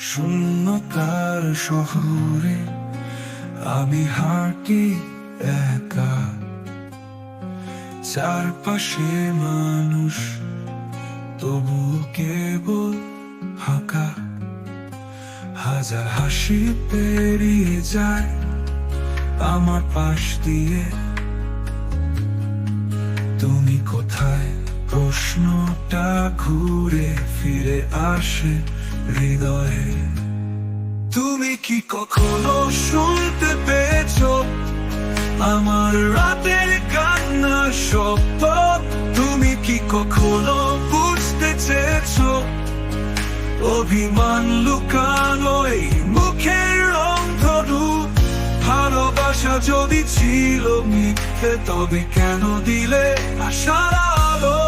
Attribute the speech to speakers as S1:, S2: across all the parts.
S1: শূন্যতার শহরে আমি হাঁটি একা, চারপাশে মানুষ তবু কেবল ফাঁকা। হাজার হাসি পেরিয়ে যায় আমার পাশ দিয়ে, তুমি কোথায় প্রশ্নটা ঘুরে ফিরে আসে হৃদয়ে। তুমি কি কখনো শুনতে পেয়েছো আমার রাতের কান্নার শব্দ? তুমি কি কখনো বুঝতে চেয়েছো অভিমান লুকানো এই মুখের অন্ধরূপ? ভালোবাসা যদি ছিল মিথ্যে তবে কেন দিলে আশার আলো?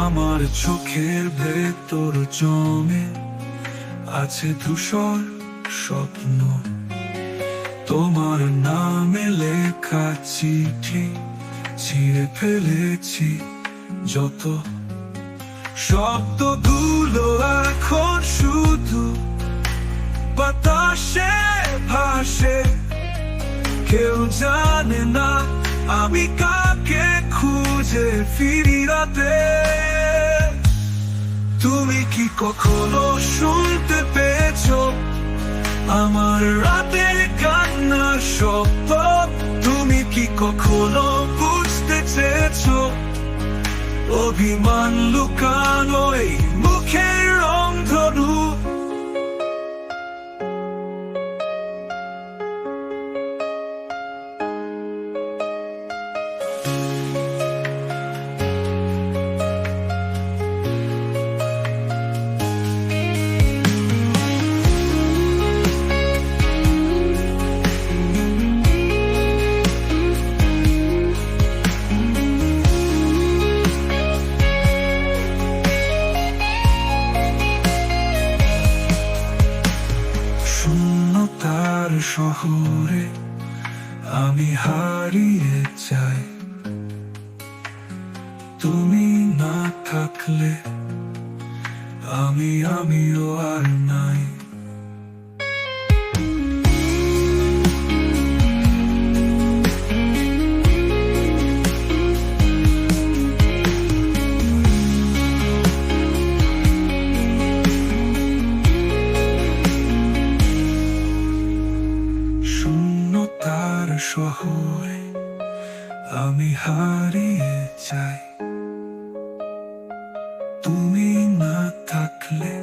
S1: আমার চোখের ভেতর জমে আছে ধূসর স্বপ্ন, তোমার নামে লেখা চিঠি ছিঁড়ে ফেলেছি যত। শব্দগুলো এখন শুধু বাতাসে ভাসে, কেউ জানে না আমি কাকে খুঁজে ফিরি রাতে। তুমি কি কখনো শুনতে পেয়েছো আমার রাতের কান্নার শব্দ? তুমি কি কখনো বুঝতে চেয়েছো অভিমান লুকানো এই মুখের অন্ধরূপ? শূন্যতার শহরে আমি হারিয়ে যাই, তুমি না থাকলে আমিও আর নাই। শূন্যতার শহরে আমি হারিয়ে যাই, তুমি না থাকলে